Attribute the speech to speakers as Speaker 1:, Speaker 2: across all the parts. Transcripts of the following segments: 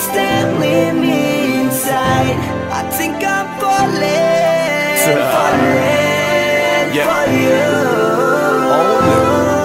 Speaker 1: Something's telling me inside, I think I'm falling, falling for you.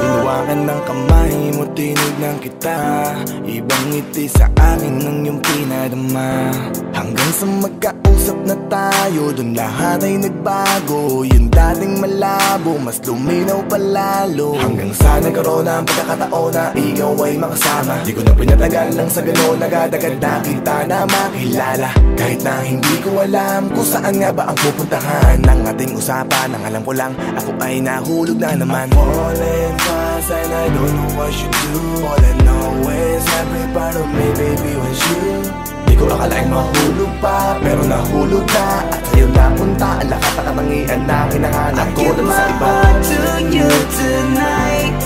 Speaker 2: Hinawakan ng kamay mo, tinignan kita. Ibang ngiti sa akin ng iyong pinadama. Hanggang sa magkausap na tayo, dun lahat ay nagbago. Yung dating malabo, mas luminaw palalo. Hanggang sa nagkaroon na ang pagkakataon na ikaw ay makasama. Di ko na pinatagal lang sa gano'n, nagadagad na kita na makilala. Kahit na hindi ko alam kung saan nga ba ang pupuntahan ng ating usapan. Ang alam ko lang, ako ay nahulog na naman. I'm falling fast and I don't know what you do. All I know is every part of me, baby, was you. Di ko akalaing mahulog pa, pero nahulog na. At sa'yo napunta, ang lakas na katangian na kinahanap ko dun sa iba.
Speaker 1: I give my heart to you tonight.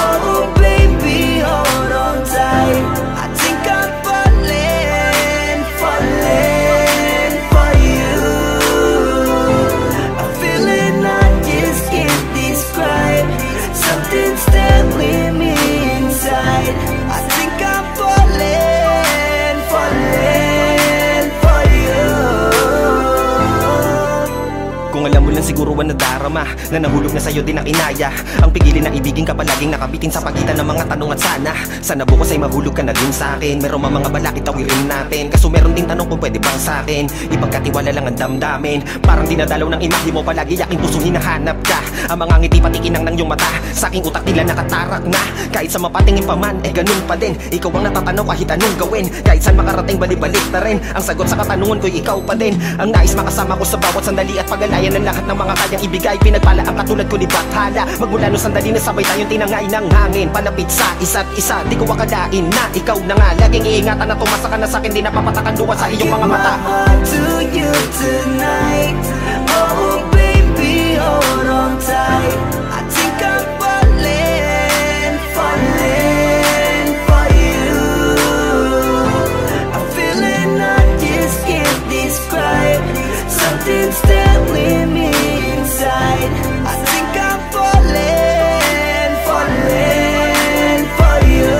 Speaker 1: Oh baby, hold on tight. I think I'm falling, falling for you. A feeling I just can't describe. Something's telling me inside, I think I'm falling, falling for you.
Speaker 3: Kung alam mo lang siguro ang nadarama na nahulog na sa'yo din ang inaya. Ang pigilin na ibigin ka palaging nakabitin sa pagitan ng mga tanong at sana bukas ay mahulog ka na din sa'kin. Meron mga balakid tawirin natin, kaso meron ding tanong kung pwede bang sa'kin ipagkatiwala lang ang damdamin. Parang dinadalaw ng imahe mo, palagi aking puso hinahanap ka. Ang mga ngiti pati kinang ng iyong mata, sa aking utak tila nakatarak na. Kahit sa mapatingin pa man, ganun pa din. Ikaw ang natatanaw kahit anong gawin. Kahit saan makarating balik-balik na rin. Ang sagot sa katanungan ko'y ikaw pa din. Ang nais makasama ko sa bawat sandali at pag-alayan ng lahat ng mga kayang ibigay. Pinagpala ang katulad ko ni Bathala. Magmula nung sandali na sabay tayong tinangay ng hangin. Palapit sa isa't isa, di ko akalain na ikaw na nga. Laging iingatan na tumasa ka na sa'kin, di napapatakan duwa sa iyong mga mata.
Speaker 1: I give my heart to you tonight. Oh baby, hold on tight. I think I'm falling, falling for you. A feeling I just can't describe. Something's telling me inside, I think I'm falling, falling for you.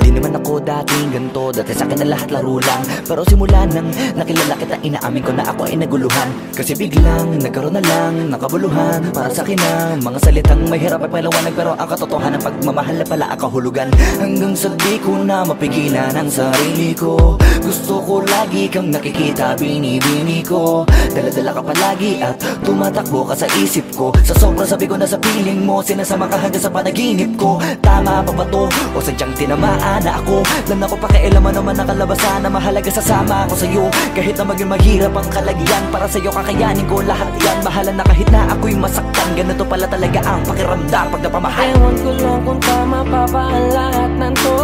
Speaker 4: Di naman ako dating ganito, dati sa'kin na lahat laro lang. Pero simula nang nakilala kita, inaamin ko na ako ay naguluhan. Kasi biglang nagkaroon na lang ng kabuluhan. Para sa'kin na mga salitang may hirap ay paliwanag, pero ang katotohanan pagmamahal na pala ang kahulugan. Hanggang sa di ko na mapigilan ang sarili ko, gusto ko lagi kang nakikita, binibini ko. Dala-dala ka palagi at tumatakbo ka sa isip ko. Sa sobrang sabi ko na sa piling mo, sinasama ka hanggang sa panaginip ko. Tama pa ba to? O sadyang tinamaan na ako? Lang ako pakialaman naman ang kalabasan na mahalaga, sasama ako sa'yo. Kahit na maging maghirap ang kalagyan, para sa'yo kakayanin ko lahat yan. Mahalan na kahit na ako'y masaktan, ganito pala talaga ang pakiramdam pag napamahal.
Speaker 5: Ewan ko lang kung tama pa ba ang lahat ng to.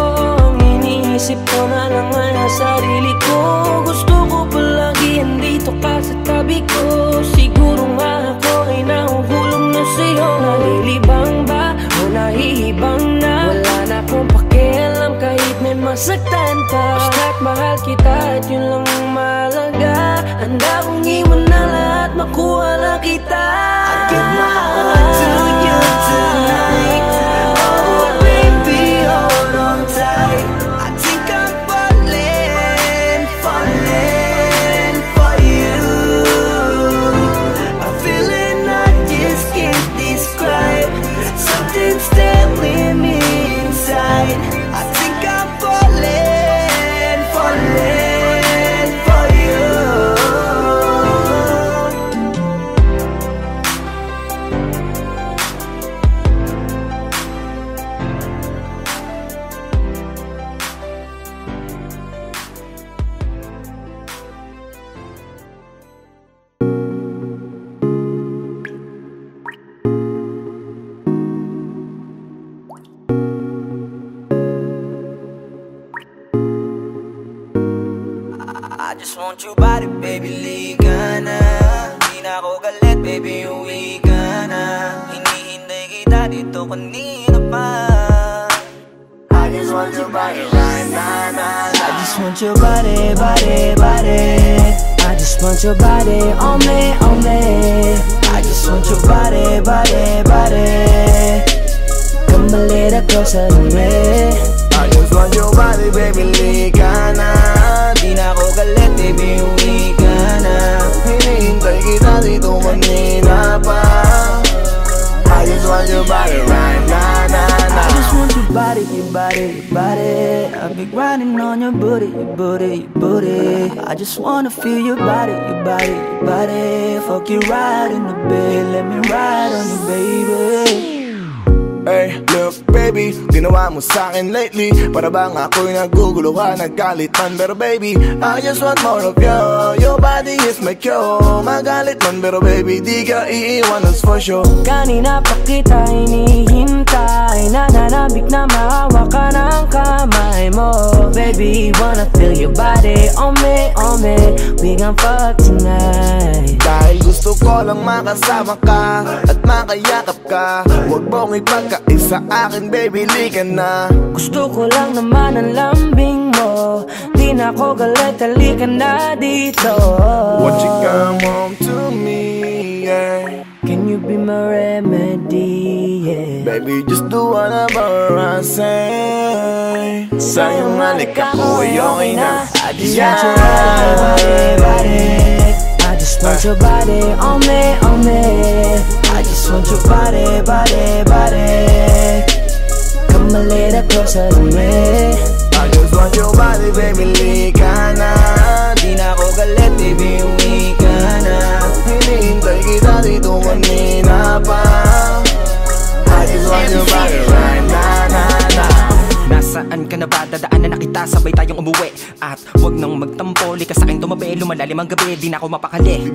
Speaker 5: Iniisip ko na lang ang sarili ko. Gusto ko palagi andito ka sa tabi ko. Siguro nga ako ay nahuhulog na sa'yo. Nalilibang ba o nahihibang na? Wala na akong pakialam kahit may masaktan pa. Basta't mahal kita at yun lang ang mahalaga. Handa kong iwan na lahat, makuha lang kita.
Speaker 1: I give my heart to you tonight. Oh baby, hold on tight. I think I'm falling, falling for you. A feeling I just can't describe. Something's telling me inside, I think I'm falling, falling for you.
Speaker 4: I just want your body, baby, liga na. Di na ako galit, baby, uwi ka na. Hinihintay kita dito kanina pa. I just want your body right now. I just want your body, body, body. I just want your body on me, on me. I just want your body, body, body. Come a little closer to me.
Speaker 2: I just want your body, baby, lika na.
Speaker 1: Di na ako galit, baby, uwi ka na.
Speaker 2: Hinihintay kita dito kanina pa. I just want your body right now,
Speaker 1: I just want your body, your body, your body. I've been grinding on your booty, your booty, your booty. I just wanna feel your body, your body, your body. Fuck you right in the bed, let me ride on you, baby.
Speaker 2: Hey, look baby, ginawa mo sa'kin lately. Para bang ako'y naguguluhan, nagkalitan. Pero baby, I just want more of you. Your body is my cure. Magalit man pero baby, di ka iiwan, that's for sure.
Speaker 5: Kanina pa kita hinihintay, nananabik na mahawa ka ng kamay mo. Baby, wanna feel your body on me, we gon' fuck tonight.
Speaker 2: Dahil gusto ko lang makasama ka at makayakap ka. Huwag mong ipagkaisa akin, baby, lika na.
Speaker 5: Gusto ko lang naman ang lambing mo. Di na ako galit, halika na dito.
Speaker 2: Won't you come home to me, yeah.
Speaker 5: Can you be my remedy, yeah.
Speaker 2: Baby, just do whatever I say. Sa'yong halik ako ay okay na.
Speaker 5: I just want your body, body. I just want your body on me. I just want your body, body, body. Come a little closer to me.
Speaker 2: I just want your body, baby, lika na.
Speaker 1: Di na ako galit, baby, uwi ka na.
Speaker 2: Hinihintay kita dito kanina pa. I just want your body right na.
Speaker 3: Nasaan ka na ba? Dadaanan na kita, sabay tayong umuwi. At wag nang magtampo, lika sa'kin tumabi. Lumalalim ang gabi, di na ako mapakali.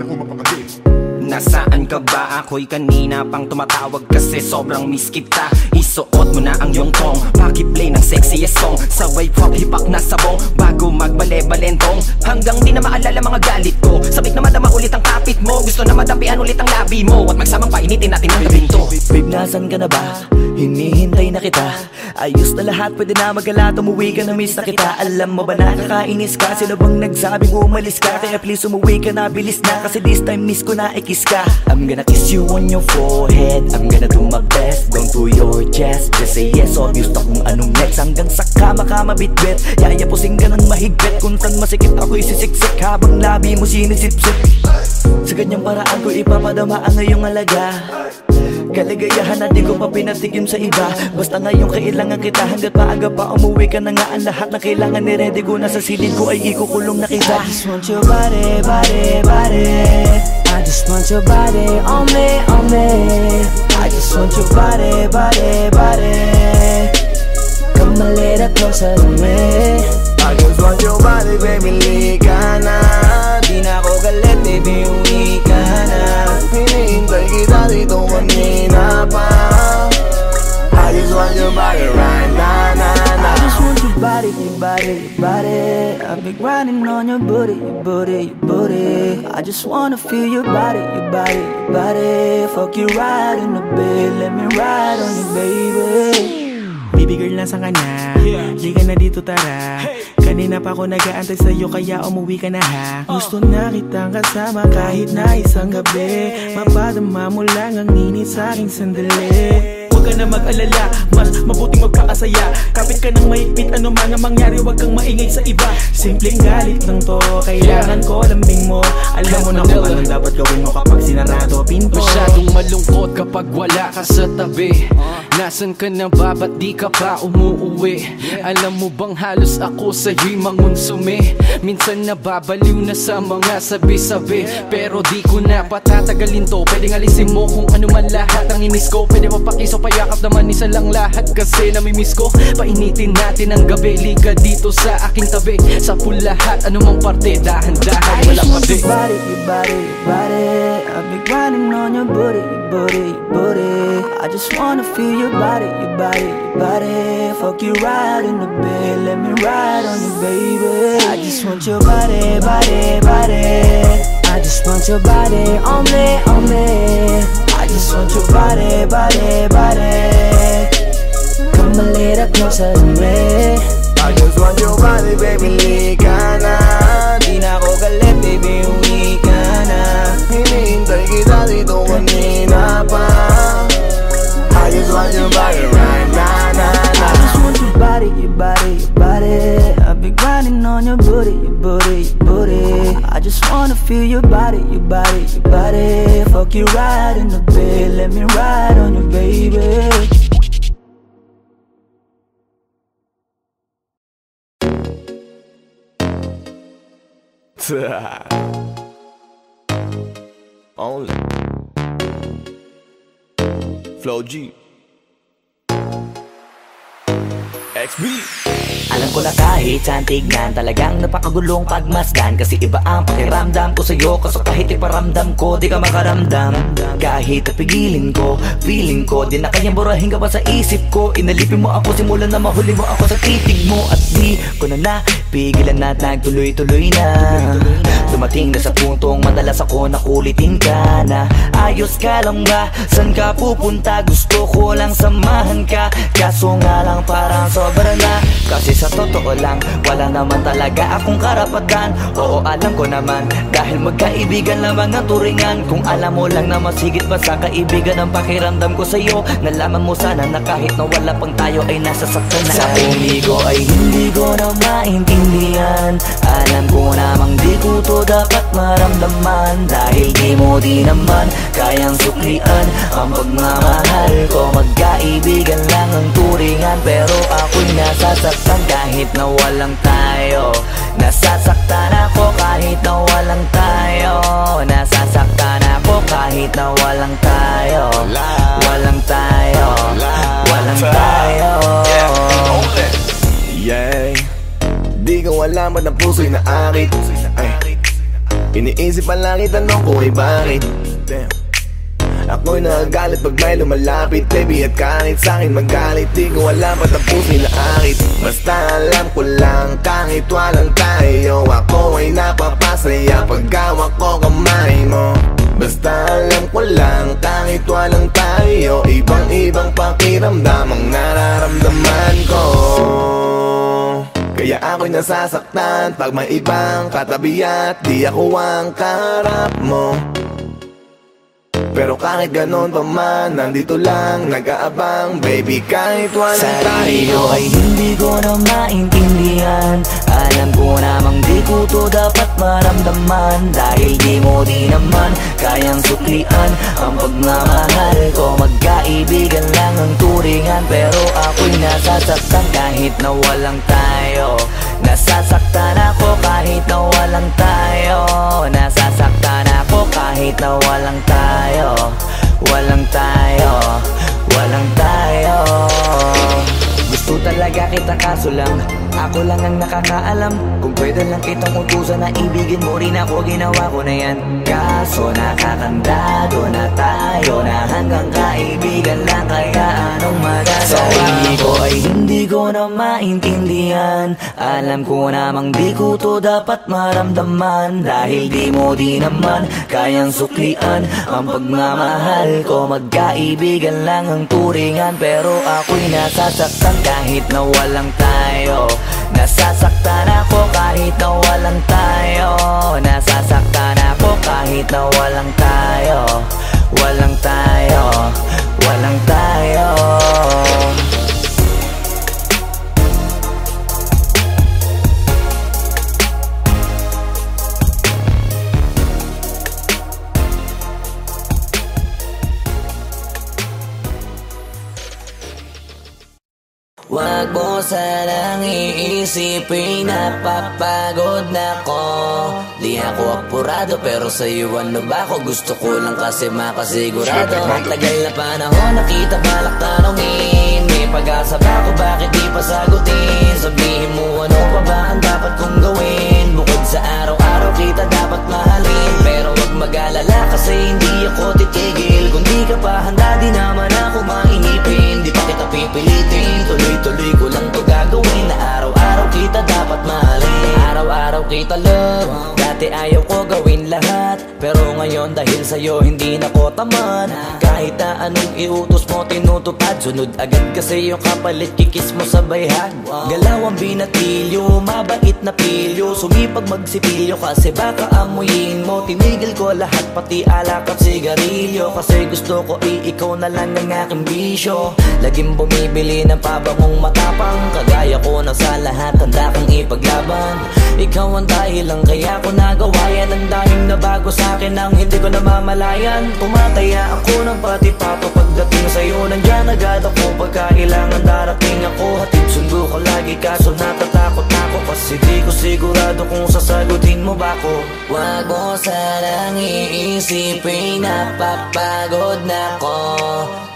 Speaker 3: Nasaan ka ba? Ako'y kanina pang tumatawag kasi sobrang miss kita. Isuot mo na ang iyong tong, pakiplay ng sexiest song. Sa wave hop, hipak na sabong, bago magbale-balentong. Hanggang di na maalala mga galit ko. Sabik na madama ulit ang kapit mo. Gusto na madapian ulit ang labi mo. At magsamang painitin natin ang gabing to.
Speaker 4: Babe, nasan ka na ba? Hinihintay na kita. Ayos na lahat, pwede na magala. Umuwi ka na, miss na kita. Alam mo ba nakakainis ka? Sino bang nagsabing umalis ka? Kaya please umuwi ka na, bilis na. Kasi this time miss ko na ikis ka. I'm gonna kiss you on your forehead. I'm gonna do my best, down to your chest. Just say yes, obvious na kung anong next. Hanggang sa kama ka mabitbit. Yayapusing ka ng mahigpit. Kung saan masikip ako'y sisiksik habang labi mo sinisipsip. Sa ganyang paraan ko ipapadama ang iyong alaga. Kaligayahan na di ko pa pinatigim sa iba. Basta ngayon kailangan kita. Hanggat maaga pa umuwi ka na nga. Ang lahat na kailangan ni ready ko. Nasa silid ko ay ikukulong na kita.
Speaker 1: I just want your body, body, body.
Speaker 5: I just want your body on me.
Speaker 1: I just want your body, body, body.
Speaker 5: Come a little closer to me.
Speaker 2: I just want your body, baby, lika na.
Speaker 1: Di na ako galit, baby, uwi ka na.
Speaker 2: Hinihintay kita dito kanina pa. I just want your body right now,
Speaker 1: I just want your body, your body, your body. I've been grinding on your booty, your booty, your booty. I just wanna feel your body, your body, your body. Fuck you right in the bed, let me ride on you, baby.
Speaker 6: Baby girl, nasa ka na? Di ka na dito, tara. Kanina pa ako nag-aantay sa'yo, kaya umuwi ka na ha. Gusto na kitang kasama kahit na isang gabi. Mapadama mo lang ang init sa'king sandali. Huwag ka na mag-alala, mas mabuting magpakasaya. Kapit ka ng mahigpit, ano man ang mangyari, huwag kang maingay sa iba. Simpleng galit lang to, kailangan ko lambing mo. Alam mo na kung anong dapat gawin mo kapag sinarado pinto.
Speaker 7: Masyadong malungkot kapag wala ka sa tabi. Nasaan ka na ba? Ba't di ka pa umuuwi? Alam mo bang halos ako sa'yo'y mangonsume? Minsan nababaliw na sa mga sabi-sabi. Pero di ko na patatagalin to. Pwedeng alisin mo kung ano man lahat ang inis ko. Pwede mapakiso, payakap naman isa lang lahat. Kasi namimiss ko. Painitin natin ang gabi. Liga dito sa aking tabi. Sa pool lahat, anumang parte. Dahan-dahan, walang pabi.
Speaker 1: Your body, your body, your body. I've been grinding on your booty, your booty, your booty. I just wanna feel your body, your body, your body. Fuck you right in the bed, let me ride on you, baby. I just want your body, body, body.
Speaker 5: I just want your body on me.
Speaker 1: I just want your body, body, body.
Speaker 5: Come a little closer to me.
Speaker 2: I just want your body, baby, lika na.
Speaker 1: Di na ako galit, baby, uwi ka na.
Speaker 2: Hinihintay kita dito kanina pa. I just want your body right now,
Speaker 1: I just want your body, your body,
Speaker 4: feel your body, your body, your body. Fuck you right in the bed, let me ride on you, baby.
Speaker 2: Only Flow G XB.
Speaker 4: Alam ko na kahit saan tignan, talagang napakagulong pagmasdan. Kasi iba ang pakiramdam ko sa'yo, kaso kahit iparamdam ko, di ka makaramdam. Kahit napigilin ko, feeling ko, di na kayang burahin ka pa sa isip ko. Inalipin mo ako, simulan na mahuli mo ako sa titig mo. At di ko na napigilan na nagtuloy-tuloy na. Dumating na sa puntong madalas ako nakulitin ka na. Ayos ka lang ba? San ka pupunta? Gusto ko lang samahan ka, kaso nga lang parang sobra na. Kasi sa totoo lang, wala naman talaga akong karapatan. Oo, alam ko naman, dahil magkaibigan lamang ang turingan. Kung alam mo lang na masigit pa sa kaibigan ang pakiramdam ko sa'yo, nalaman mo sana na kahit na wala pang tayo ay nasasaktan na. Sa puso ko ay hindi ko na maintindihan. Alam ko namang di ko to dapat maramdaman, dahil di mo di naman kayang suklian ang pagmamahal ko. Magkaibigan lang ang turingan, pero ako'y nasasaktan kahit na walang tayo. Nasasaktan ako kahit na walang tayo. Nasasaktan ako kahit na walang tayo. Walang tayo. Walang tayo.
Speaker 2: Yeah. Di ko alam ba't ang puso'y naakit. Iniisip ang langit, tanong ko ay bakit. Damn. Ako'y nagagalit pag may lumalapit, baby, at kahit sa'kin magalit. Di ko alam ba't ang puso'y naakit. Basta alam ko lang kahit walang tayo, ako ay napapasaya pag hawak ko kamay mo. Basta alam ko lang kahit walang tayo, ibang-ibang pakiramdam ang nararamdaman ko. Kaya ako'y nasasaktan pag may ibang katabi at di ako ang kaharap mo. Pero kahit ganon pa man, nandito lang nag-aabang, baby, kahit walang tayo.
Speaker 4: Ay hindi ko na maintindihan. Alam ko namang di ko to dapat maramdaman, dahil di mo di naman kayang suklian ang pagmamahal ko. Magkaibigan lang ang turingan, pero ako'y nasasaktan kahit na walang tayo. Nasasaktan ako kahit na walang tayo. Nasasaktan ako kahit na walang tayo. Walang tayo. Walang tayo. Gusto talaga kita kaso lang ako lang ang nakakaalam. Kung pwede lang kitang utusan na ibigin mo rin ako, ginawa ko na yan. Kaso nakakandado na tayo na hanggang kaibigan lang, kaya anong magagawa? Sa ko ay hindi ko na maintindihan. Alam ko namang di ko to dapat maramdaman, dahil di mo di naman kayang suklian ang pagmamahal ko. Magkaibigan lang ang turingan, pero ako'y nasasaktan kahit na walang tayo. Nasasaktan ako kahit na walang tayo. Nasasaktan ako kahit na walang tayo. Walang tayo. Walang tayo. Wag mo sanang iisipin napapagod na ko. Di ako apurado, pero sa'yo ano ba ako? Gusto ko lang kasi makasigurado. Tagal na panahon nakita balak tanongin, may pag-asa ba ako, bakit di pa sagutin? Sabihin mo ano pa ba ang dapat kong gawin? Bukod sa araw-araw kita dapat mahalin, pero wag mag-alala kasi hindi ako titigil. Kung di ka pa handa, di naman ako mainipin. Di pa kita pipilitin, tuloy-tuloy ko lang to gagawin. Na araw-araw kita dapat mahalin, araw-araw kita love. Dati ayaw ko gawin lahat, pero ngayon dahil sa'yo hindi na ko tamad. Kahit na anong iutos mo tinutupad, sunod agad kasi yung kapalit kikis mo sa bayhag. Galaw ang binatilyo, mabait na pilyo, sumipag magsipilyo kasi baka amuyin mo. Tinigil ko lahat pati alak at sigarilyo, kasi gusto ko ikaw na lang ang aking bisyo. Laging bumibili ng pabangong matapang, kagaya ko na sa lahat handa kang ipaglaban. Ikaw ang dahilan kaya ko nagawa yan. Ang daming nabago sa'kin nang hindi ko namamalayan. Tumataya ako ng pati-pato pagdating sa'yo. Nandyan agad ako pagkailangan darating ako. Hatid sundo ko lagi kaso natatakot ako, kasi di ko sigurado kung sasagutin mo ba ko. Wag mo sanang iisipin napapagod na ko.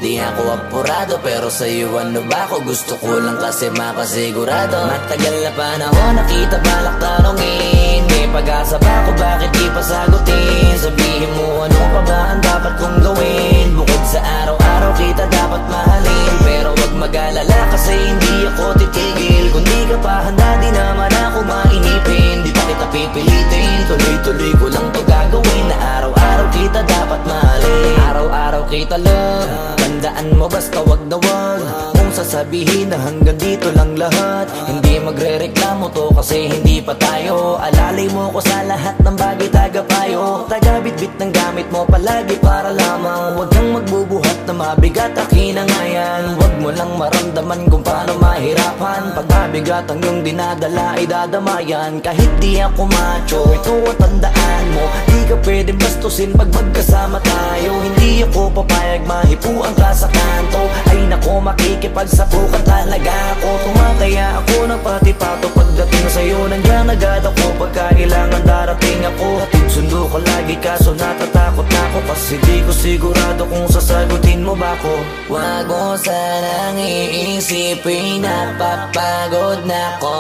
Speaker 4: Di ako apurado pero sa'yo ano ba ko? Gusto ko lang kasi makasigurado. Matagal na panahon nakita balak tanongin. May pag-asa ba ko, bakit di pa sagutin? Sabihin mo ano pa ba ang dapat kong gawin? Bukod sa araw-araw kita dapat mahalin. Pero wag mag-alala kasi hindi ako titigil. Kung di ka pa handa di naman ako mainipin. Di pa kita pipilitin, tuloy-tuloy ko lang to gagawin. Na araw-araw kita dapat mahalin. Araw-araw kita love. Tandaan mo basta wag na wag mong sasabihin na hanggang dito lang lahat. Hindi magre-reklamo to kasi hindi pa tayo. Alalay mo ko sa lahat ng bagay tagapayo. Taga-bit-bit ng gamit mo palagi para lamang. Wag kang magbubuhat na mabigat akin ang ayan. Wag mo lang maramdaman kung paano mahirapan. Pag mabigat ang iyong dinadala ay dadamayan. Kahit di ako macho, ito at tandaan mo. Di ka pwede bastusin pag magkasama tayo. Hindi ako papayag mahipuan ka sa kanto. Ay nako makikipagsapukan talaga ako. Tumataya ako ng pati-pato pagdating sa'yo. Nandiyan agad ako pagkailangan darating ako. Hatid sundo ko lagi kaso natatakot na ako, kasi di ko sigurado kung sasagutin mo ba ko. Wag mo sanang iisipin napapagod na ko.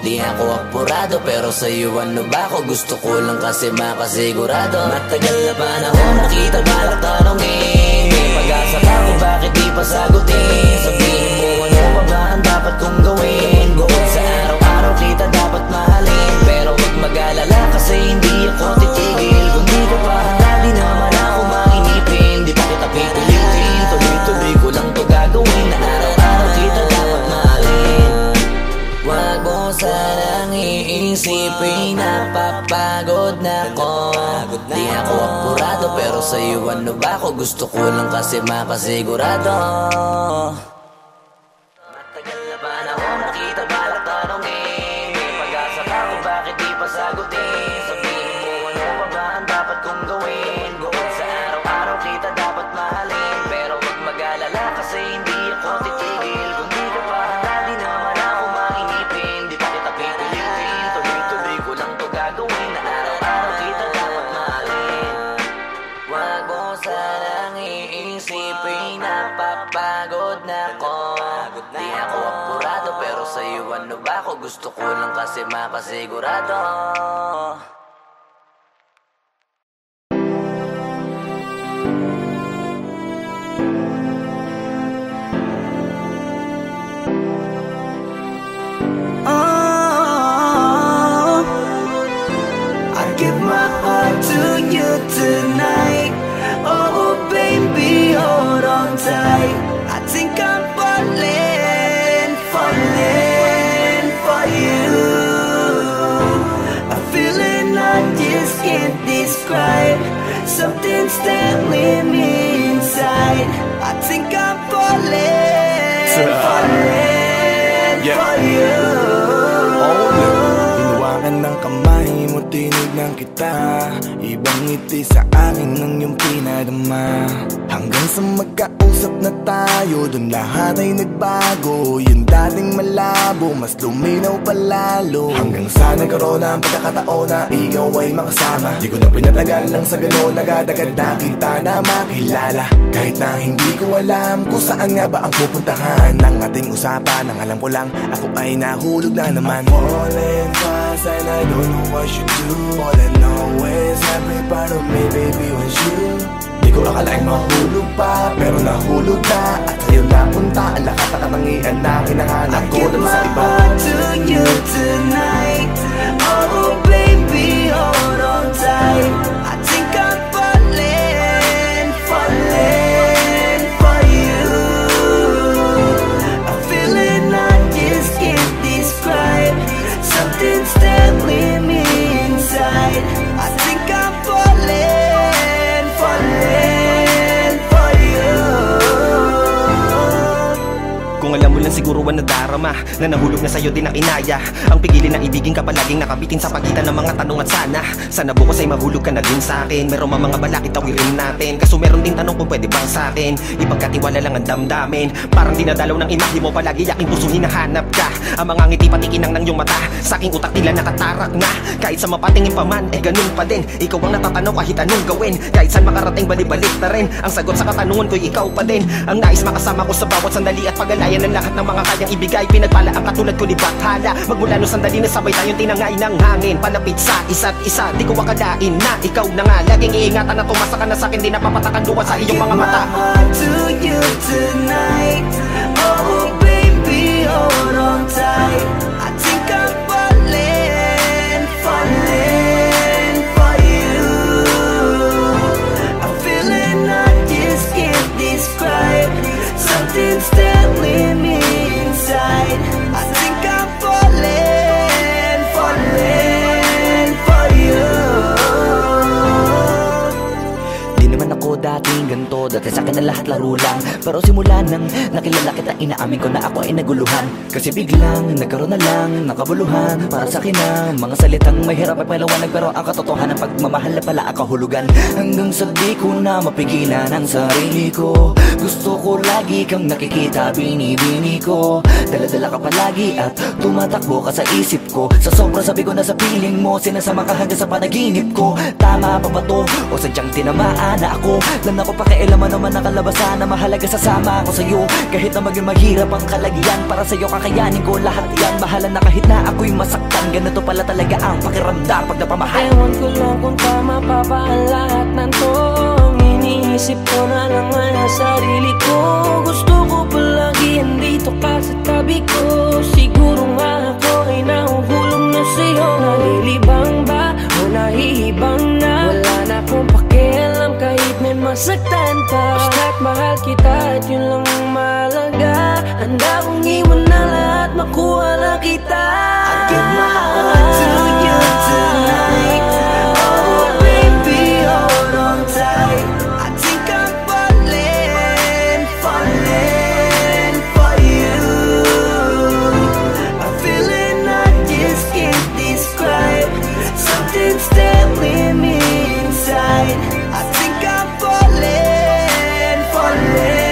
Speaker 4: Di ako apurado pero sa'yo ano ba ko? Gusto ko lang kasi makasigurado. Matagal na panahon nakita balak tanongin. May pag-asa ba ko, bakit di pa sagutin? Sabihin mo ano pa ba ang dapat kong gawin? Bukod sa araw-araw kita dapat mahalin. Pero wag mag-alala kasi hindi ako titigil. Kung di ka pa handa di naman ako mainipin. Di pa kita pipilitin, tuloy-tuloy ko lang to gagawin. Na araw-araw kita dapat mahalin. Wag mo sanang iisipin napapagod na ko. Di ako apurado pero sa'yo ano ba ko? Gusto ko lang kasi makasigurado. Matagal na panahon nakita balak tanongin. May pag-asa ba ko, bakit di pa sagutin? Sabihin mo ano pa ba ang dapat kong gawin? Bukod sa araw-araw kita dapat mahalin. Pero wag mag-alala kasi hindi ako titigil. Kung di ka pa handa di naman ako mainipin. Di pa kita pipilitin, tuloy-tuloy ko lang to gagawin. Na araw-araw kita dapat mahalin. Wag mo sanang iisipin napapagod na ko. Di ako apurado pero sa'yo ano ba ko? Gusto ko lang kasi makasigurado.
Speaker 1: Give my heart to you tonight. Oh baby, hold on tight. I think I'm falling, falling for you. A feeling I just can't describe. Something's telling me inside. I think I'm falling, falling for you.
Speaker 2: Hinawakan ng kamay mo, tinignan kita. Ibang ngiti sa akin ng iyong pinadama. Hanggang sa magkausap na tayo, dun lahat ay nagbago. Yung dating malabo, mas luminaw palalo. Hanggang sa nagkaroon ng pagkakataon na ikaw ay makasama. Di ko na pinatagal lang sa gano'n, nagadagad na kita na makilala. Kahit na hindi ko alam kung saan nga ba ang pupuntahan ng ating usapan. Ang alam ko lang, ako ay nahulog na naman. I'm falling fast and I don't know what you do. All I know is every part of me, baby, was you. Di ko akalaing mahulog pa, pero nahulog na. At sa'yo napunta ang lahat ng katangian na hinahanap ko lang sa iba.
Speaker 1: I give my heart to you tonight. Oh baby, hold on tight. I think I'm falling, falling for you. A feeling I just can't describe. Something's telling me inside. I think I'm falling, falling for you.
Speaker 3: Kung alam mo lang siguro siguro ang nadarama na nahulog na sa'yo din ang inaya. Ang pigilin na ibigin ka palaging nakabitin sa pagitan ng mga tanong at sana bukas ay mahulog ka na din sa'kin. Meron mga balakid tawirin natin, kaso meron din tanong kung pwede bang sa'kin ipagkatiwala lang ang damdamin. Parang dinadalaw ng imahe mo, palagi aking puso hinahanap ka. Ang mga ngiti pati kinang ng iyong mata, sa aking utak nila nakatarak na. Kahit sa mapatingin pa man, ganun pa din. Ikaw ang natatanaw kahit anong gawin. Kahit saan makarating balibalik na rin, ang sagot sa katanungan ko'y ikaw pa din. Ang nais makasama ko sa bawat sandali at pag-alayan ng lahat ng mga kayang ibigay. Pinagpala ang katulad ko ni Bathala, magmula no sandali na sabay tayong tinangay ng hangin. Palapit sa isa't isa, di ko akalain na ikaw na nga. Laging iingatan na tumasa ka na sa'kin, di napapatakan luwa sa iyong mga mata.
Speaker 1: I give my heart to you tonight. Oh baby, hold on tight. I think I'm falling for you. I'm feeling I just can't describe. Something's telling me inside. I think I'm falling for you.
Speaker 4: Di naman ako dating ganto, dati sa'kin na lahat laro lang. Pero simula nang nakilala kita, inaamin ko na ako ay naguluhan. Kasi biglang nagkaroon na lang nakabuluhan. Para sa'kin ang mga salitang mahirap ay paliwanag, pero ang katotohanan pagmamahal na pala ang kahulugan. Hanggang sa di ko na mapigilan ang sarili ko, gusto ko lagi kang nakikita, binibini ko. Dala-dala ka palagi at tumatakbo ka sa isip ko. Sa sobrang sabi ko na sa piling mo, sinasama ka hanggang sa panaginip ko. Tama pa ba to? O sadyang tinamaan na ako? Lan ako pakialaman naman ang kalabasan na mahalaga, sasama ako sa'yo. Kahit na maging maghirap ang kalagyan, para sa'yo kakayanin ko lahat yan. Bahala na kahit na ako'y masaktan, ganito pala talaga ang pakiramdam pag napamahal.
Speaker 5: Ewan ko lang kung tama pa ba ang lahat ng to. Ang iniisip ko na lang ang sarili ko. Gusto ko palagi andito ka sa tabi ko. Siguro nga ako ay nahuhulog na sa'yo. Nalilibang ba o nahihibang na? Wala na akong pakialam kahit may masaktan pa. Basta't mahal kita at yun lang ang mahalaga. Handa kong iwan na lahat, makuha na kita.
Speaker 1: I give my heart to you tonight. Oh baby, hold on tight. I think I'm falling for you. I'm feeling I just can't describe. Something's telling me inside. I think I'm falling for you.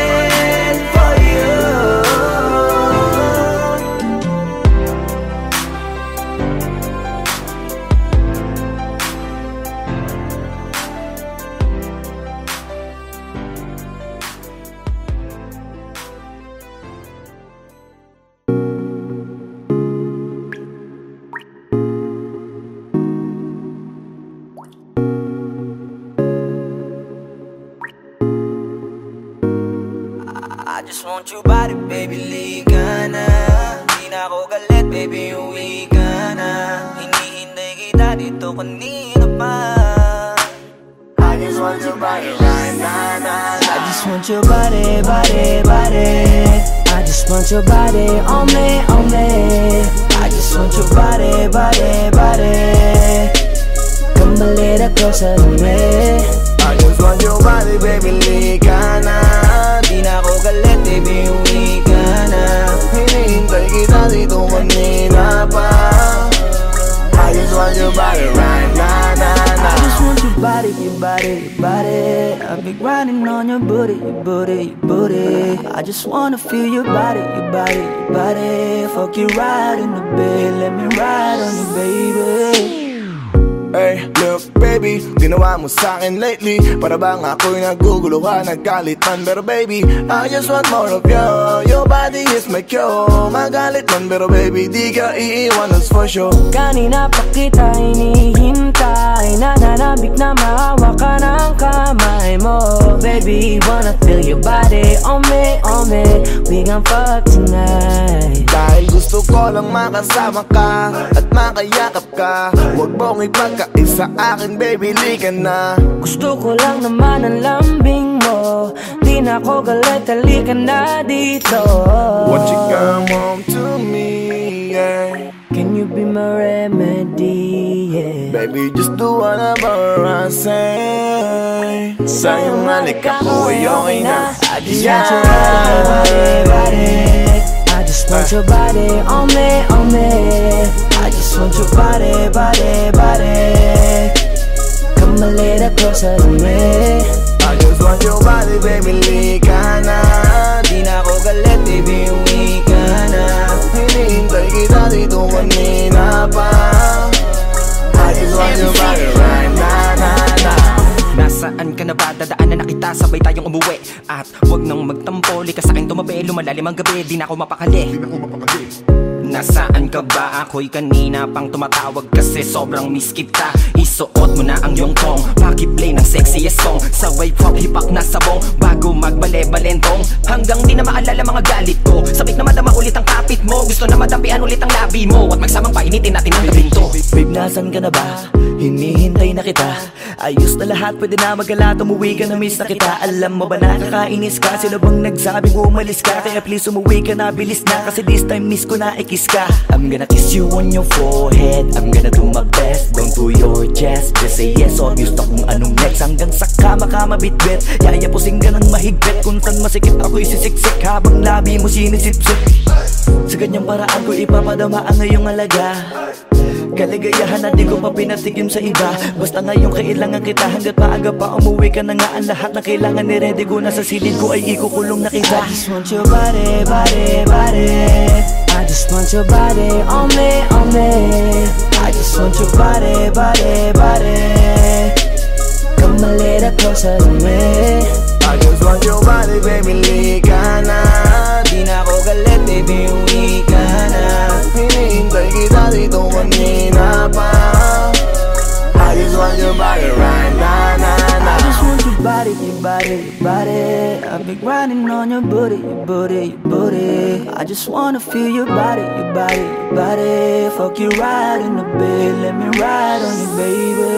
Speaker 1: I just want your body, baby, liga na. Di na ako galit, baby, uwi ka na. Hinihintay kita dito kanina pa. I just want your body right now. I just want your body, body, body. I just want your body on me, on me. I just want your body, body, body. Come a little closer to me. I just want your body, baby, liga na. Di na ako galit, baby, uwi ka na. Hinihintay kita dito kanina pa. I just want your body right now, nah. I just want your body, your body, your body. I've been grinding on your booty, your booty, your booty. I just wanna feel your body, your body, your body. Fuck you right in the bed, let me ride on you, baby.
Speaker 2: Hey, look baby, ginawa mo sa'kin lately. Para bang ako'y naguguluhan, naggalit man. Pero baby, I just want more of you. Your body is my cure. Magalit man, pero baby, di ka iiwan, that's for sure.
Speaker 5: Kanina pa kita hinihintay, nananabik na mahawa ka ng kamay mo. Baby, wanna feel your body on me, on me. We gon' fuck tonight.
Speaker 2: Dahil gusto ko lang makasama ka at makayakap ka. Huwag mong ipagkaisa akin, baby, liga na.
Speaker 5: Gusto ko lang naman ang lambing mo. Di na ako galit, halika na dito.
Speaker 2: Won't you come home to me, yeah.
Speaker 5: Can you be my remedy, yeah.
Speaker 2: Baby, just do whatever I say. Sa'yong halik ako ay okay na.
Speaker 5: I just want your body, body. I just
Speaker 1: want your body on me, on me. I just want your body, body, body. Come a little closer to me.
Speaker 2: I just want your body, baby, lika na. Di na ako galit, baby, uwi ka na. Hinihintay kita dito kanina pa. I just want your body right na, na, na.
Speaker 3: Nasaan ka na ba? Dadaanan na kita, sabay tayong umuwi. At huwag nang magtampo, lika sa'kin tumabi. Lumalalim ang gabi, di na ako mapakali. Nasaan ka ba? Ako'y kanina pang tumatawag kasi sobrang miss kita. Isuot mo na ang iyong tong, pakiplay ng sexiest song. Sabay pop hipak na sabong, bago magbale-balentong. Hanggang di na maalala mga galit ko. Sabik na madama ulit ang kapit mo. Gusto na madampian ulit ang labi mo. At magsamang painitin natin ang gabing to.
Speaker 4: Babe, nasan ka na ba? Hinihintay na kita. Ayos na lahat, pwede na magala. Umuwi ka na, miss na kita. Alam mo ba nakakainis ka? Sino bang nagsabing umalis ka? Kaya please umuwi ka na, bilis na. Kasi this time miss ko na ikis ka. I'm gonna kiss you on your forehead. I'm gonna do my best, down to your chest. Just say yes, obvious na kung anong next. Hanggang sa kama ka mabitbit. Yayapusing ka ng mahigpit. Kung saan masikip ako'y sisiksik habang labi mo sinisipsip. Sa ganyang paraan ko ipapadama ang ngayong alaga. Kaligayahan na di ko pa pinatigim sa iba. Basta ngayon kailangan kita. Hanggat maaga pa umuwi ka na nga. Ang lahat na kailangan ni-ready ko na sa silid ko ay ikukulong na kita.
Speaker 1: I just want your body, body, body. I just want your body on me, on me. I just want your body, body, body. Come a little closer to me.
Speaker 2: I just want your body, baby, lika na. Di na ako galit, baby, uwi ka na. Hinihintay kita dito kanina pa. I just want your body right na, na, na.
Speaker 1: I just want your body, your body, your body. I've been grinding on your booty, your booty, your booty. I just wanna feel your body, your body, your body. Fuck you right in the bed, let me ride on you, baby.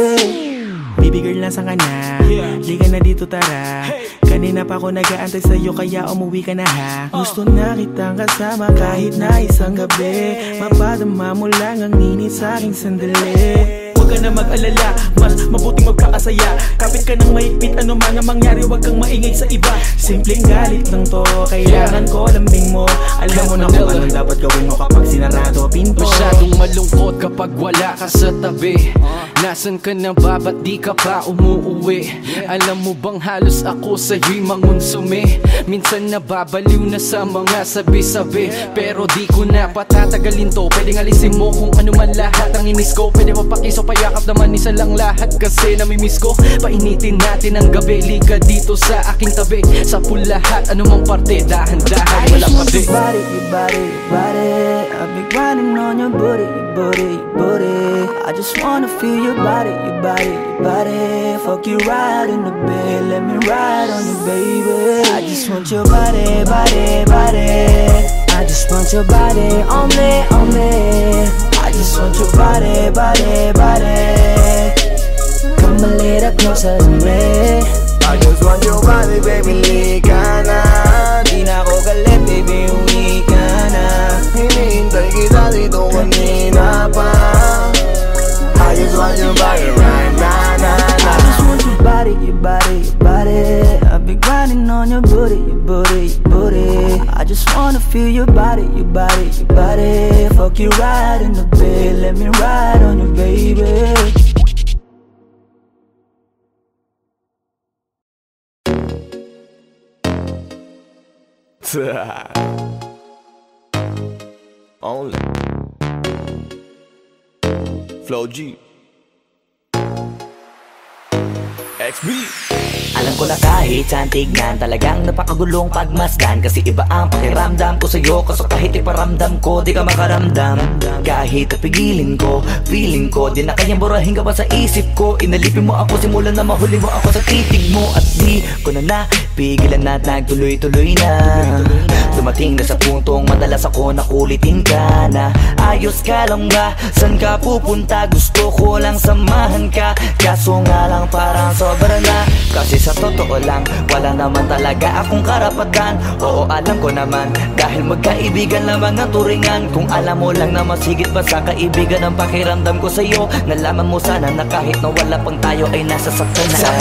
Speaker 6: Baby girl, nasan ka na? Liga na dito, tara. Kanina pa ako nag-aantay sa'yo, kaya umuwi ka na ha. Gusto na kitang kasama kahit na isang gabi. Mapadama mo lang ang init sa'king sandali. Huwag ka na mag-alala, mas mabuting magkakasaya. Kapit ka ng mahigpit, ano man ang mangyari, huwag kang maingay sa iba. Simpleng galit lang to, kailangan ko lambing mo. Alam mo na kung anong dapat gawin mo kapag sinarado pinto.
Speaker 7: Masyadong malungkot kapag wala ka sa tabi. Nasaan ka na ba? Ba't di ka pa umuuwi? Alam mo bang halos ako sa'yo'y mangunsumi? Minsan nababaliw na sa mga sabi-sabi. Pero di ko na patatagalin to. Pwedeng alisin mo kung ano man lahat ang inis ko. Pwede mapakiso, payakap naman isa lang lahat. Kasi namimiss ko. Painitin natin ang gabi. Liga dito sa aking tabi. Sa lahat, anumang parte, dahan-dahan, walang pati.
Speaker 1: Your body, your body, your body. I've been grinding on your booty, your booty, your booty. I just wanna feel your body, your body, your body. Fuck you right in the bed, let me ride on you, baby. I just want your body, body, body. I just want your body on me, on me. I just want your body, body, body. Come a little closer to me.
Speaker 2: I just want your body, baby, lika na. Di na ako galit, baby, uwi ka na. Hinihintay kita dito kanina pa. I just want your body right na, na, na.
Speaker 1: I just want your body, your body, your body. I've been grinding on your booty, your booty, your booty. I just wanna feel your body, your body, your body. Fuck you right in the bed, let me ride on you, baby.
Speaker 2: Only Flow G XB.
Speaker 4: Alam ko na kahit saan tignan, talagang napakagulong pagmasdan. Kasi iba ang pakiramdam ko sa'yo, kaso kahit iparamdam ko, di ka makaramdam. Kahit napigilin ko, feeling ko, di na kayang burahin ka pa sa isip ko. Inalipin mo ako, simula na mahuli mo ako sa titig mo. At di ko na napigilan na nagtuloy-tuloy na. Dumating na sa puntong madalas ako nakulitin ka na. Ayaw ayos ka lang ba? San ka pupunta? Gusto ko lang samahan ka. Kaso nga lang parang sobra na. Kasi sa totoo lang, wala naman talaga akong karapatan. Oo, alam ko naman, dahil magkaibigan lamang ang turingan. Kung alam mo lang na mas higit pa sa kaibigan ang pakiramdam ko sa'yo, nalaman mo sana na kahit na wala pang tayo ay nasasaktan na. Sa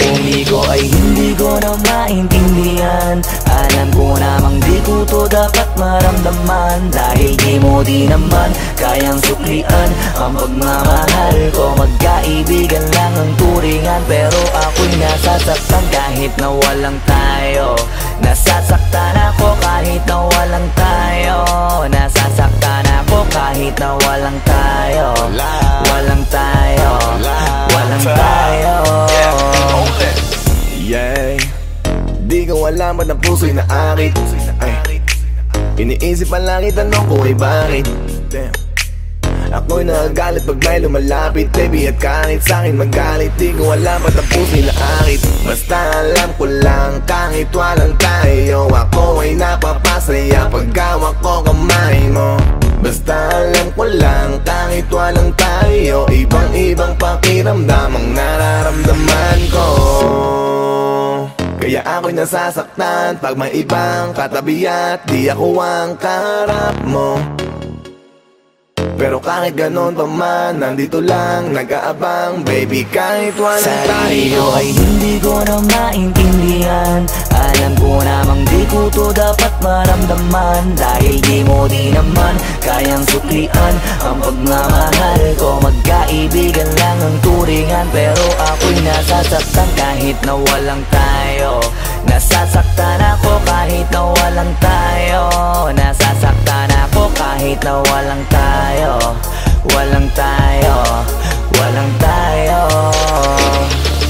Speaker 4: ko ay hindi ko na maintindihan. Alam ko namang di ko to dapat maramdaman. Dahil di mo di naman kayang suklian ang pagmamahal ko. Magkaibigan lang ang turingan, pero ako'y nasasaktan kahit na walang tayo. Nasasaktan ako kahit na walang tayo. Nasasaktan ako kahit na walang tayo. Walang tayo. Walang tayo.
Speaker 2: Yeah, di ko alam ba't ang puso'y naakit. Ay, iniisip pa lang itanong ko ay bakit. Damn. Ako'y nagagalit pag may lumalapit, baby, at kahit sa'kin magalit. Di ko alam ba't ang puso'y naakit. Basta alam ko lang kahit walang tayo, ako ay napapasaya pag hawak ko kamay mo. Basta alam ko lang kahit walang tayo, ibang-ibang pakiramdam ang nararamdaman ko. Kaya ako'y nasasaktan pag may ibang katabi at di ako ang kaharap mo. Pero kahit ganon pa man, nandito lang nag-aabang, baby, kahit walang tayo.
Speaker 4: Sarili ko ay hindi ko na maintindihan. Alam ko namang di ko to dapat maramdaman. Dahil di mo di naman kayang suklian ang pagmamahal ko. Magkaibigan lang ang turingan, pero ako'y nasasaktan kahit na walang tayo. Nasasaktan ako kahit na walang tayo. Nasasaktan ako kahit na walang tayo. Walang tayo. Walang tayo.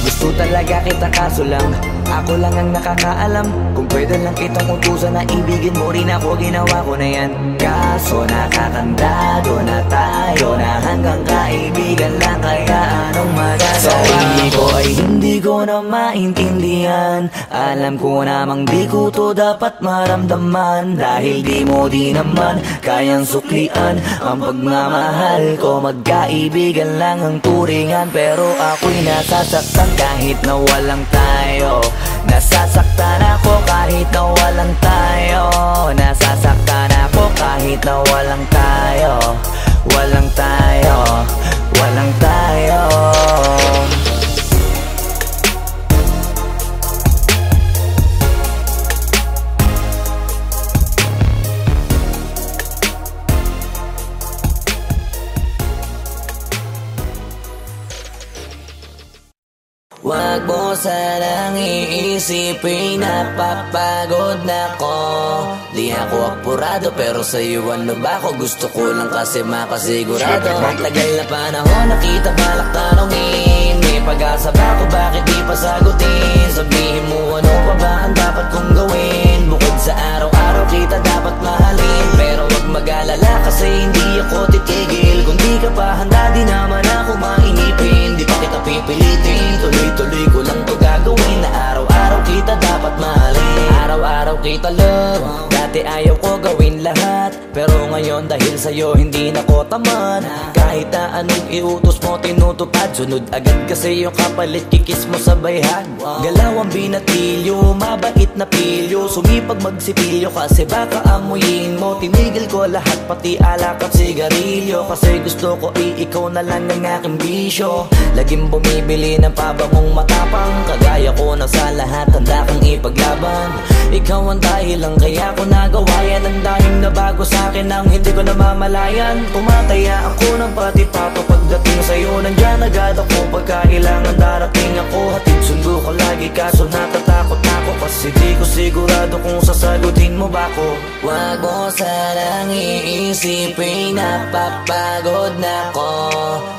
Speaker 4: Gusto talaga kita kaso lang ako lang ang nakakaalam. Kung pwede lang kitang utusan na ibigin mo rin ako, ginawa ko na yan. Kaso nakakandado na tayo na hanggang kaibigan lang, kaya anong magagawa? Sarili ko ay hindi ko na maintindihan. Alam ko namang di ko to dapat maramdaman. Dahil di mo di naman kayang suklian ang pagmamahal ko. Magkaibigan lang ang turingan, pero ako'y nasasaktan kahit na walang tayo. Nasasaktan ako kahit na walang tayo. Nasasaktan ako kahit na walang tayo. Walang tayo. Walang tayo. Wag mo sanang iisipin napapagod na ko. Di ako apurado, pero sa'yo ano ba ako? Gusto ko lang kasi makasigurado. Matagal na panahon nakita balak tanongin, may pag-asa ba ako, bakit di pa sagutin? Sabihin mo ano pa ba ang dapat kong gawin? Bukod sa araw-araw kita dapat mahalin, pero wag mag-alala kasi hindi ako titigil. Kung di ka pa handa, di naman ako mainipin. Di pa kita pipilitin, tuloy-tuloy ko lang to gagawin. Na araw-araw kita dapat mahalin, araw-araw kita love. Dati ayaw ko gawin lahat, pero ngayon dahil sa'yo hindi na ko tamad. Kahit na anong iutos mo tinutupad, sunod agad kasi yung kapalit, kikis mo sa bayhag. Galaw ang binatilyo, mabait na pilyo, sumipag magsipilyo kasi baka amuyin mo. Tinigil ko lahat pati alak at sigarilyo, kasi gusto ko ikaw na lang ang aking bisyo. Laging bumibili ng pabangong matapang, kagaya ko na sa lahat handa kang ipaglaban. Ikaw ang dahilan kaya ko nagawa yan. Ang daming nabago sa'kin ang hindi ko namamalayan. Tumataya ako ng pati-pato pagdating sa'yo. Nandyan agad ako pagkailangan darating ako. Hatid sundo ko lagi kaso natatakot ako, kasi di ko sigurado kung sasagutin mo ba ko. Wag mo sanang iisipin napapagod na ko.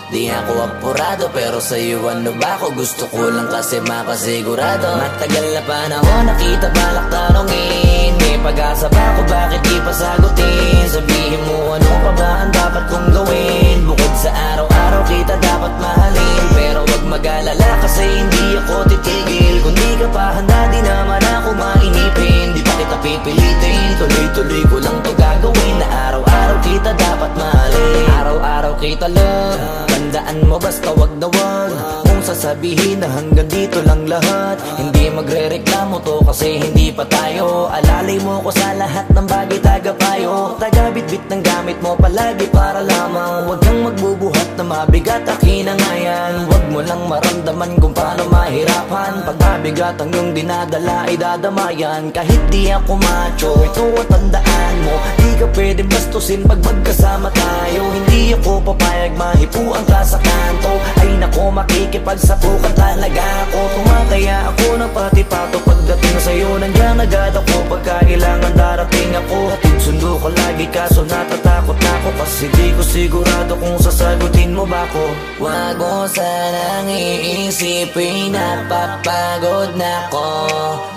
Speaker 4: Di ako apurado, pero sa'yo ano ba ako? Gusto ko lang kasi makasigurado. Matagal na panahon nakita balak tanongin, may pag-asa ba ako, bakit di pa sagutin? Sabihin mo ano pa ba ang dapat kong gawin? Bukod sa araw-araw kita dapat mahalin, pero wag mag-alala kasi hindi ako titigil. Kung di ka pa handa, di naman ako mainipin. Di pa kita pipilitin, tuloy-tuloy ko lang to gagawin. Na araw-araw kita dapat mahalin, araw-araw kita love. Tandaan mo basta wag na wag mong sasabihin na hanggang dito lang lahat. Hindi magre-reklamo to kasi hindi pa tayo. Alalay mo ko sa lahat ng bagay, tagapayo. Tagabitbit ng gamit mo palagi para lamang. Huwag kang magbubuhat na mabigat, akin na nga yan. Huwag mo lang maramdaman kung paano mahirapan. Pag mabigat ang iyong dinadala ay dadamayan. Kahit di ako macho, ito at tandaan mo, di ka pwedeng bastusin pag magkasama tayo. Hindi ako papayag mahipuan ka sa kanto. Ay nako, makikipagsapukan talaga ako. Tumataya ako ng pati-pato pagdating sa'yo. Nandiyan agad ako pagka kailangan darating ako. Hatid sundo ko lagi kaso natatakot ako. Kasi di ko sigurado kung sasagutin mo ba ko. Wag mo sanang iisipin napapagod na ko.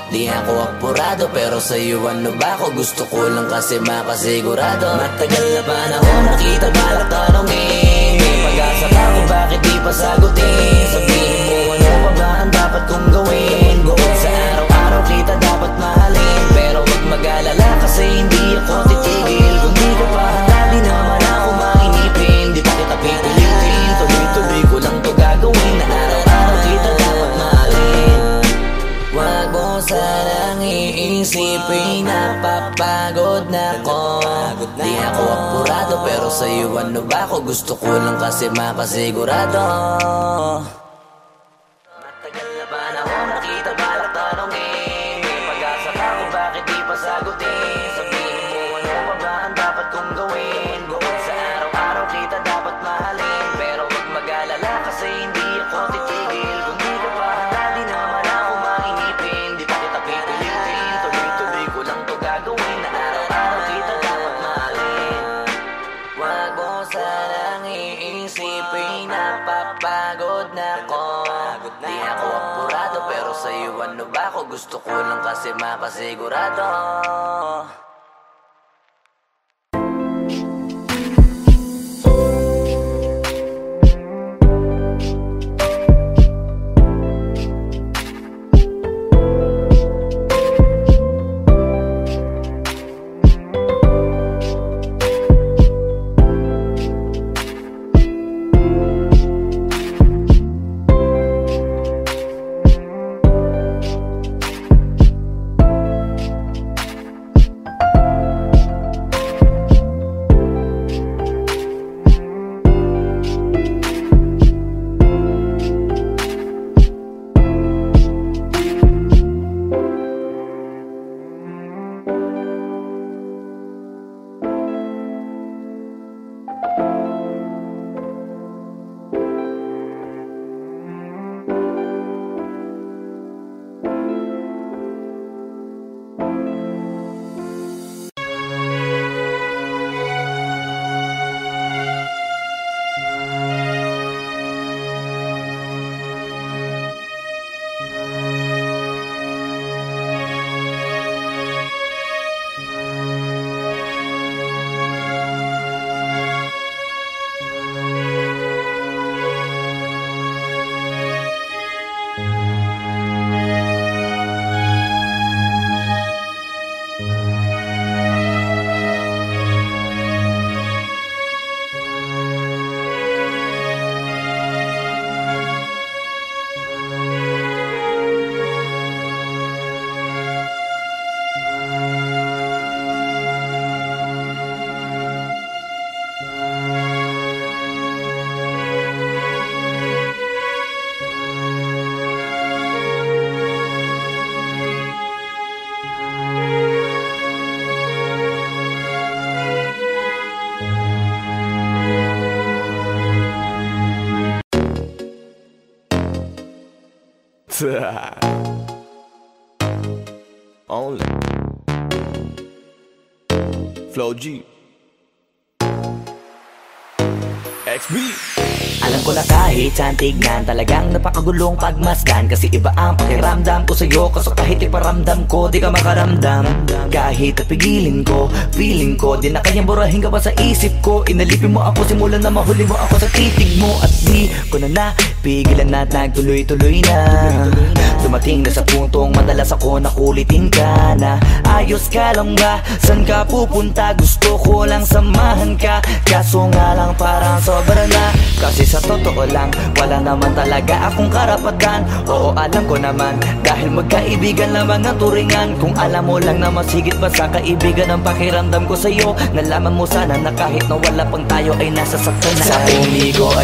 Speaker 4: Di ako apurado pero sa'yo ano ba ako? Gusto ko lang kasi makasigurado. Matagal na panahon nakita balak tanongin. May pag-asa pa ko bakit di pa sagutin. Sabihin mo ano pa ba ang dapat kong gawin. Bukod sa araw-araw kita dapat mahalin. Pero wag mag-alala kasi hindi ako titigil. Kung di ka pa handa di naman ako mainipin. Di pa kita pipilitin, tuloy-tuloy ko lang to gagawin. Na araw-araw kita dapat mahalin. Wag mo sanang iisipin napapagod na ko. Di ako apurado pero sa'yo ano ba ako? Gusto ko lang kasi makasigurado. Matagal na panahon nakita balak tanongin. May pag-asa pa kung bakit di pa sagutin. Sabihin mo ano pa ba ang dapat kong gawin. Bukod sa araw-araw kita dapat mahalin. Pero wag mag-alala kasi hindi ako titigil. Kung di ka pa handa di naman ako mainipin. Di pa kita pipilitin, tuloy-tuloy ko lang to gagawin. Na araw-araw kita dapat mahalin. Wag mo sanang iisipin napapagod na ko. Di ako apurado pero sa'yo ano ba ako? Gusto ko lang kasi makasigurado.
Speaker 2: Only Flow G XB.
Speaker 4: Alam ko na kahit saan tignan, talagang napakagulong pagmasdan. Kasi iba ang pakiramdam ko sa'yo, kaso kahit iparamdam ko, di ka makaramdam. Kahit napigilin ko, feeling ko, di na kayang burahin ka pa sa isip ko. Inalipin mo ako, simulan na mahuli mo ako sa titig mo. At di ko na napigilan na nagtuloy-tuloy na. Dumating na sa puntong madalas ako nakulitin ka na. Ayos ka lang ba? San ka pupunta? Gusto ko lang samahan ka, kaso nga lang parang sobra na. Kasi sa totoo lang, wala naman talaga akong karapatan. Oo, alam ko naman, dahil magkaibigan lamang ang turingan. Kung alam mo lang na masigit pa sa kaibigan ang pakiramdam ko sa'yo, nalaman mo sana na kahit na wala pang tayo ay nasa saktan na. Sa umigo